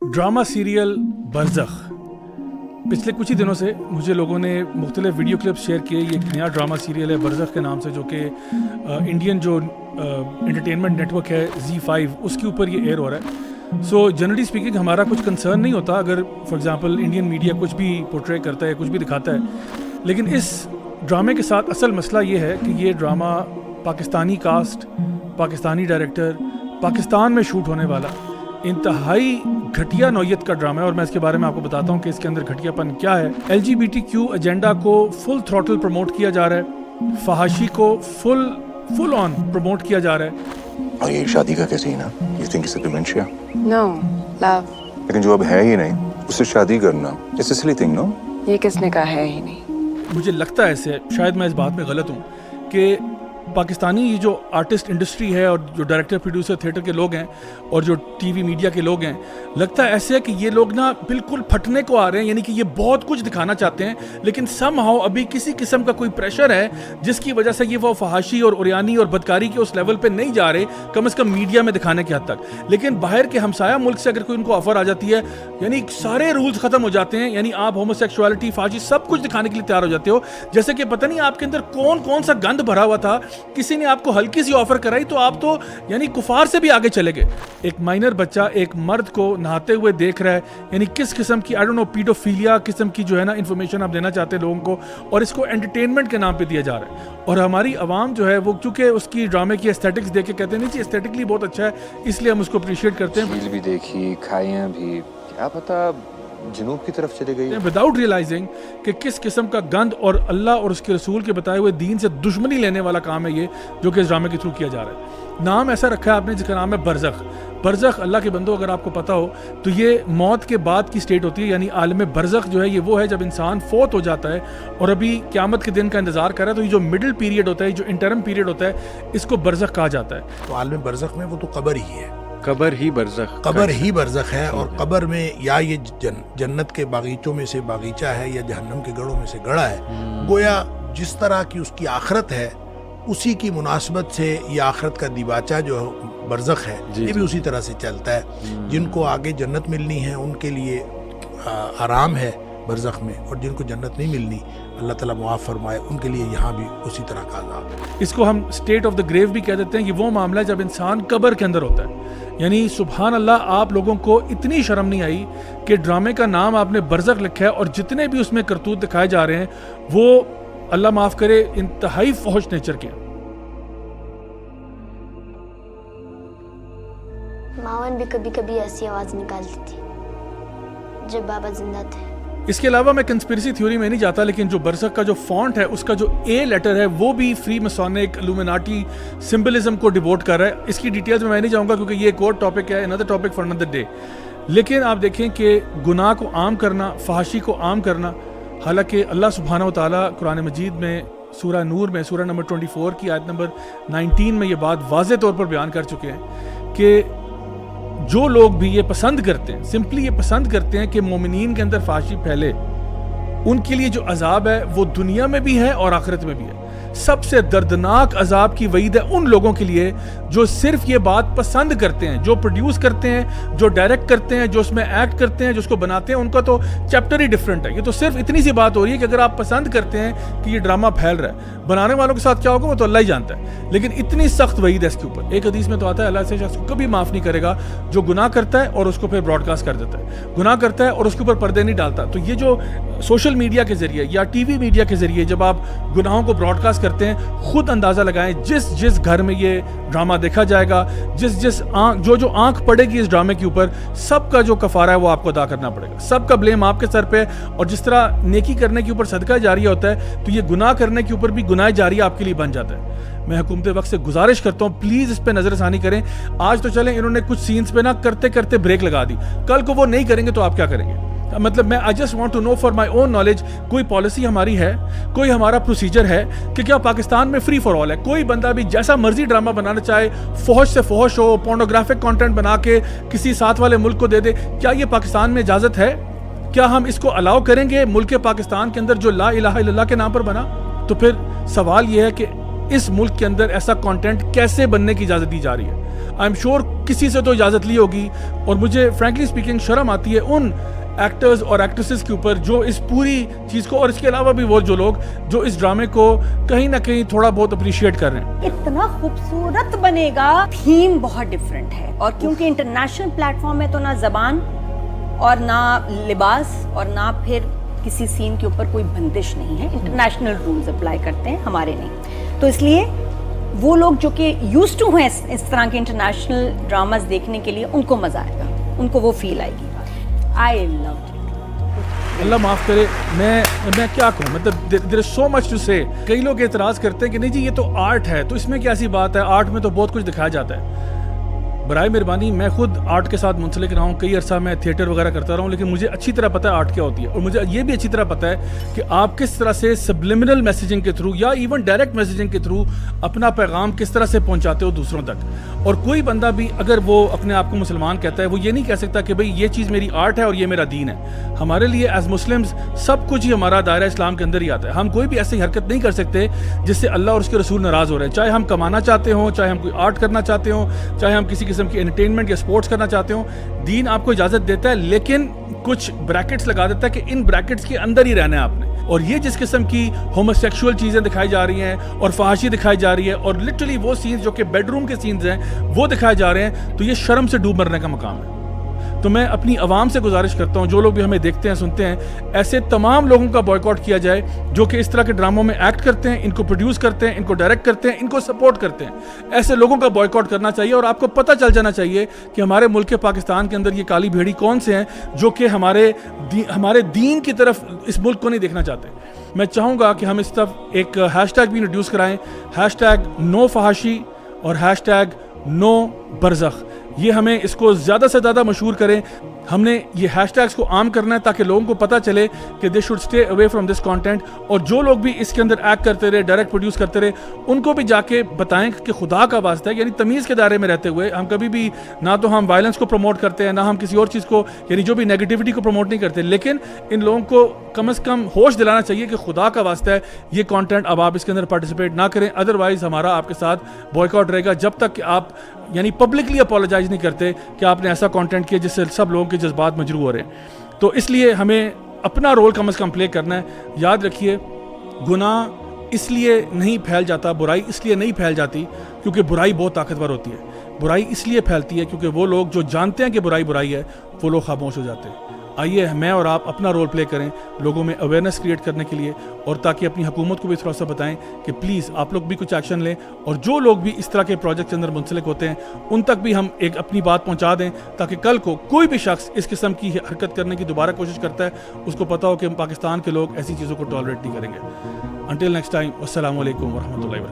Drama serial बरज़ख पिछले कुछ ही दिनों से मुझे लोगों ने मुख्तलिफ वीडियो क्लिप्स शेयर किए। ये एक नया ड्रामा सीरियल है बरज़ख के नाम से, जो कि इंडियन जो एंटरटेनमेंट नेटवर्क है Z5 उसके ऊपर ये एयर हो रहा है। सो जनरली स्पीकिंग हमारा कुछ कंसर्न नहीं होता अगर फॉर एग्जांपल इंडियन मीडिया कुछ भी पोर्ट्रे करता है, कुछ भी दिखाता है, लेकिन इस ड्रामे के साथ असल मसला ये है कि ये drama Pakistani cast, Pakistani director, Pakistan में शूट होने वाला इंतहाई घटिया नौयत का ड्रामा है। और मैं इसके बारे में आपको बताता हूँ कि इसके अंदर घटियापन क्या है। LGBTQ एजेंडा को फुल थ्रॉटल प्रमोट किया जा रहा है, फहाशी को फुल ऑन प्रमोट किया जा रहा है। और ये शादी का क्या सीन है? You think it's a dementia? No, love. लेकिन जो अब है ही नहीं उससे शादी करना it's a silly thing, no? ये किसने कहा है ही नहीं। मुझे लगता है ऐसे, शायद मैं इस बात में गलत हूँ, कि पाकिस्तानी ये जो आर्टिस्ट इंडस्ट्री है और जो डायरेक्टर प्रोड्यूसर थिएटर के लोग हैं और जो टीवी मीडिया के लोग हैं, लगता है ऐसे है कि ये लोग ना बिल्कुल फटने को आ रहे हैं। यानी कि ये बहुत कुछ दिखाना चाहते हैं, लेकिन समहाउ अभी किसी किस्म का कोई प्रेशर है जिसकी वजह से ये वो फहाशी और उरियानी और बदकारी के उस लेवल पे नहीं जा रहे, कम से कम मीडिया में दिखाने के हद तक। लेकिन बाहर के हमसाया मुल्क से अगर कोई उनको ऑफर आ जाती है, यानी सारे रूल्स खत्म हो जाते हैं। यानी आप होमोसेक्सुअलिटी, फहाशी सब कुछ दिखाने के लिए तैयार हो जाते हो, जैसे कि पता नहीं आपके अंदर कौन कौन सा गंद भरा हुआ था, किसी ने आपको हल्की सी ऑफर कराई तो आप तो यानी कुफार से भी आगे चले गए। एक माइनर बच्चा एक मर्द को नहाते हुए देख रहा है, यानी किस किस्म की आई डोंट नो पीडोफिलिया किस्म की जो है ना इन्फॉर्मेशन आप देना चाहते हैं लोगों को, और इसको एंटरटेनमेंट के नाम पे दिया जा रहा है। और हमारी आवाम जो है वो चूंकि उसकी ड्रामे की एस्थेटिक्स देख के कहते हैं नहीं जी एस्थेटिकली बहुत अच्छा है, इसलिए हम उसको अप्रिशिएट करते हैं। झील भी देखी, खाइयां भी, क्या पता जनूब की तरफ चले गई, विदाउट रियलाइजिंग कि किस किस्म का गंद और अल्लाह और उसके रसूल के बताए हुए दीन से दुश्मनी लेने वाला काम है ये, जो कि इस ड्रामे के थ्रू किया जा रहा है। नाम ऐसा रखा है आपने जिसका नाम है बरज़ख। बरज़ख अल्लाह के बंदो अगर आपको पता हो तो ये मौत के बाद की स्टेट होती है, यानी आलम बरज़ख जो है ये वो है जब इंसान फोत हो जाता है और अभी क़यामत के दिन का इंतजार कर रहा है। तो ये जो मिडिल पीरियड होता है, जो इंटरम पीरियड होता है, इसको बरज़ख कहा जाता है। तो आलम बरज़ख में वो तो कब्र ही है, कब्र ही बरज़ख है। और कब्र में या ये जन्नत के बागीचों में से बागीचा है या जहन्नम के गढ़ों में से गढ़ा है। गोया जिस तरह की उसकी आखरत है उसी की मुनासबत से ये आखरत का दिबाचा जो बरज़ख है ये भी उसी तरह से चलता है। जिनको आगे जन्नत मिलनी है उनके लिए आराम है बरज़ख में, और जिनको जन्नत नहीं मिलनी अल्लाह ताला मुआफ़ फरमाए उनके लिए यहाँ भी उसी तरह का अज़ाब है। इसको हम स्टेट ऑफ द ग्रेव भी कह देते हैं। ये वो मामला है जब इंसान कब्र के अंदर होता है। यानी सुभान अल्लाह, आप लोगों को इतनी शर्म नहीं आई कि ड्रामे का नाम आपने बरज़ख लिखा है और जितने भी उसमें करतूत दिखाए जा रहे हैं वो अल्लाह माफ़ करे इंतहाई फौश नेचर के। मावन भी कभी कभी ऐसी आवाज़ निकालती थी जब बाबा जिंदा थे। इसके अलावा मैं कंस्पिरेसी थ्योरी में नहीं जाता, लेकिन जो बरज़ख का जो फॉन्ट है उसका जो ए लेटर है वो भी फ्री मसोनिक इल्यूमिनाटी सिंबलिज्म को डिवोट कर रहा है। इसकी डिटेल्स में मैं नहीं जाऊंगा क्योंकि ये एक और टॉपिक है, another topic for another day. लेकिन आप देखें कि गुनाह को आम करना, फहाशी को आम करना, हालांकि अल्लाह सुब्हानहू व तआला कुरान मजीद में सूरह नूर में सूरह नंबर 24 की आयत नंबर 19 में ये बात वाज़े तौर पर बयान कर चुके हैं कि जो लोग भी ये पसंद करते हैं, सिंपली ये पसंद करते हैं कि मोमिनीन के अंदर फाशी फैले, उनके लिए जो अजाब है वो दुनिया में भी है और आखिरत में भी है। सबसे दर्दनाक अजाब की वईद है उन लोगों के लिए जो सिर्फ ये बात पसंद करते हैं, जो प्रोड्यूस करते हैं, जो डायरेक्ट करते हैं, जो उसमें एक्ट करते हैं, जो उसको बनाते हैं। उनका तो चैप्टर ही डिफरेंट है। ये तो सिर्फ इतनी सी बात हो रही है कि अगर आप पसंद करते हैं कि ये ड्रामा फैल रहा है, बनाने वालों के साथ क्या होगा वो तो अल्लाह ही जानता है, लेकिन इतनी सख्त वईद है इसके ऊपर। एक हदीस में तो आता है अल्लाह से शख्स को कभी माफ़ नहीं करेगा जो गुनाह करता है और उसको फिर ब्रॉडकास्ट कर देता है, गुनाह करता है और उसके ऊपर पर्दे नहीं डालता। तो ये जो सोशल मीडिया के जरिए या टीवी मीडिया के जरिए जब आप गुनाहों को ब्रॉडकास्ट करते हैं, खुद अंदाजा लगाएं जिस घर में ये ड्रामा देखा जाएगा, जिस आंख जो आंख पड़ेगी इस ड्रामे के ऊपर, सबका जो कफारा है वो आपको अदा करना पड़ेगा, सबका ब्लेम आपके सर पे। और जिस तरह नेकी करने के ऊपर सदका जारिया होता है, तो ये गुनाह करने के ऊपर भी गुनाह जारिया आपके लिए बन जाता है। मैं हुकूमत वक्त से गुजारिश करता हूँ प्लीज इस पे नजरसानी करें। आज तो चलें, इन्होंने कुछ सीन्स पे ना करते करते ब्रेक लगा दी, कल को वो नहीं करेंगे तो आप क्या करेंगे? मतलब मैं I just want to know for my own knowledge, कोई पॉलिसी हमारी है, कोई हमारा प्रोसीजर है कि क्या पाकिस्तान में फ्री फॉर ऑल है? कोई बंदा भी जैसा मर्जी ड्रामा बनाना चाहे, फौज से फौज हो, पोर्नोग्राफिक कंटेंट बना के किसी साथ वाले मुल्क को दे दे, क्या ये पाकिस्तान में इजाजत है? क्या हम इसको अलाउ करेंगे मुल्क पाकिस्तान के अंदर जो ला इलाहा इल्लल्लाह के नाम पर बना? तो फिर सवाल ये है कि اس ملک کے اندر ایسا کانٹینٹ کیسے بننے کی اجازت دی جا رہی ہے. آئی ایم شیور کسی سے تو اجازت لی ہوگی, اور مجھے فرینکلی اسپیکنگ شرم آتی ہے ان ایکٹرز اور ایکٹریسز کے اوپر جو اس پوری چیز کو, اور اس کے علاوہ بھی وہ جو لوگ جو اس ڈرامے کو کہیں نہ کہیں تھوڑا بہت اپریشیٹ کر رہے ہیں. اتنا خوبصورت بنے گا, تھیم بہت ڈفرینٹ ہے, اور کیونکہ انٹرنیشنل پلیٹ فارم ہے تو نہ زبان اور نہ لباس اور نہ پھر کسی سین کے اوپر کوئی بندش نہیں ہے, انٹرنیشنل رولز اپلائی کرتے ہیں, ہمارے نہیں. تو اس لیے وہ لوگ جو کہ یوز ٹو ہیں اس طرح کے انٹرنیشنل ڈراماز دیکھنے کے لیے, ان کو مزہ آئے گا, ان کو وہ فیل آئے گی. آئی لو اٹ. اللہ معاف کرے, میں کیا کہوں, مطلب دیر از سو مچ ٹو سے. کئی لوگ اعتراض کرتے ہیں کہ نہیں جی یہ تو آرٹ ہے, تو اس میں کیا ایسی بات ہے, آرٹ میں تو بہت کچھ دکھایا جاتا ہے. برائے مہربانی, میں خود آرٹ کے ساتھ منسلک رہا ہوں, کئی عرصہ میں تھیٹر وغیرہ کرتا رہا ہوں, لیکن مجھے اچھی طرح پتہ ہے آرٹ کیا ہوتی ہے, اور مجھے یہ بھی اچھی طرح پتہ ہے کہ آپ کس طرح سے سبلیمنل میسیجنگ کے تھرو یا ایون ڈائریکٹ میسیجنگ کے تھرو اپنا پیغام کس طرح سے پہنچاتے ہو دوسروں تک. اور کوئی بندہ بھی اگر وہ اپنے آپ کو مسلمان کہتا ہے, وہ یہ نہیں کہہ سکتا کہ بھئی یہ چیز میری آرٹ ہے اور یہ میرا دین ہے. ہمارے لیے ایز مسلمز سب کچھ ہی ہمارا دائرہ اسلام کے اندر ہی آتا ہے. ہم کوئی بھی ایسی حرکت نہیں کر سکتے جس سے اللہ اور اس کے رسول ناراض ہو رہے ہیں, چاہے ہم کمانا چاہتے ہوں, چاہے ہم کوئی آرٹ کرنا چاہتے ہوں, چاہے ہم کسی قسم کی انٹرٹینمنٹ یا سپورٹس کرنا چاہتے ہوں. دین آپ کو اجازت دیتا ہے, لیکن کچھ بریکٹس لگا دیتا ہے کہ ان بریکٹس کے اندر ہی رہنا ہے آپ نے. اور یہ جس قسم کی ہوموسیکشول چیزیں دکھائی جا رہی ہیں اور فحاشی دکھائی جا رہی ہے, اور لٹرلی وہ سینز جو کہ بیڈ روم کے سینز ہیں وہ دکھائے جا رہے ہیں, تو یہ شرم سے ڈوب مرنے کا مقام ہے. تو میں اپنی عوام سے گزارش کرتا ہوں, جو لوگ بھی ہمیں دیکھتے ہیں سنتے ہیں, ایسے تمام لوگوں کا بائیکاٹ کیا جائے جو کہ اس طرح کے ڈراموں میں ایکٹ کرتے ہیں, ان کو پروڈیوس کرتے ہیں, ان کو ڈائریکٹ کرتے ہیں, ان کو سپورٹ کرتے ہیں. ایسے لوگوں کا بائیکاٹ کرنا چاہیے, اور آپ کو پتہ چل جانا چاہیے کہ ہمارے ملک پاکستان کے اندر یہ کالی بھیڑی کون سے ہیں جو کہ ہمارے دین کی طرف اس ملک کو نہیں دیکھنا چاہتے. میں چاہوں گا کہ ہم اس طرف ایک ہیش ٹیگ بھی انٹروڈیوس کرائیں, ہیش ٹیگ نو فحاشی اور ہیش ٹیگ نو برزخ. یہ ہمیں اس کو زیادہ سے زیادہ مشہور کریں. ہم نے یہ ہیش ٹیگس کو عام کرنا ہے تاکہ لوگوں کو پتہ چلے کہ they should stay away from this content. اور جو لوگ بھی اس کے اندر ایکٹ کرتے رہے, ڈائریکٹ پروڈیوس کرتے رہے, ان کو بھی جا کے بتائیں کہ خدا کا واسطہ ہے, یعنی تمیز کے دائرے میں رہتے ہوئے ہم کبھی بھی نہ تو ہم وائلنس کو پروموٹ کرتے ہیں, نہ ہم کسی اور چیز کو, یعنی جو بھی نیگیٹیوٹی کو پروموٹ نہیں کرتے, لیکن ان لوگوں کو کم از کم ہوش دلانا چاہیے کہ خدا کا واسطہ ہے یہ کانٹینٹ اب آپ اس کے اندر پارٹیسپیٹ نہ کریں. ادروائز ہمارا آپ کے ساتھ بوائیکاٹ رہے گا جب تک کہ آپ یعنی پبلکلی اپولوجائز نہیں کرتے کہ آپ نے ایسا کانٹینٹ کیا جس سے سب لوگوں کے جذبات مجروح ہو رہے ہیں. تو اس لیے ہمیں اپنا رول کم از کم پلے کرنا ہے. یاد رکھیے, گناہ اس لیے نہیں پھیل جاتا, برائی اس لیے نہیں پھیل جاتی کیونکہ برائی بہت طاقتور ہوتی ہے. برائی اس لیے پھیلتی ہے کیونکہ وہ لوگ جو جانتے ہیں کہ برائی ہے وہ لوگ خاموش ہو جاتے ہیں. آئیے میں اور آپ اپنا رول پلے کریں لوگوں میں اویئرنیس کریٹ کرنے کے لیے, اور تاکہ اپنی حکومت کو بھی تھوڑا سا بتائیں کہ پلیز آپ لوگ بھی کچھ ایکشن لیں, اور جو لوگ بھی اس طرح کے پروجیکٹ کے اندر منسلک ہوتے ہیں ان تک بھی ہم ایک اپنی بات پہنچا دیں, تاکہ کل کو کوئی بھی شخص اس قسم کی حرکت کرنے کی دوبارہ کوشش کرتا ہے اس کو پتہ ہو کہ پاکستان کے لوگ ایسی چیزوں کو ٹالریٹ نہیں کریں گے. انٹل نیکسٹ ٹائم, السلام علیکم ورحمۃ اللہ وبرکاتہ.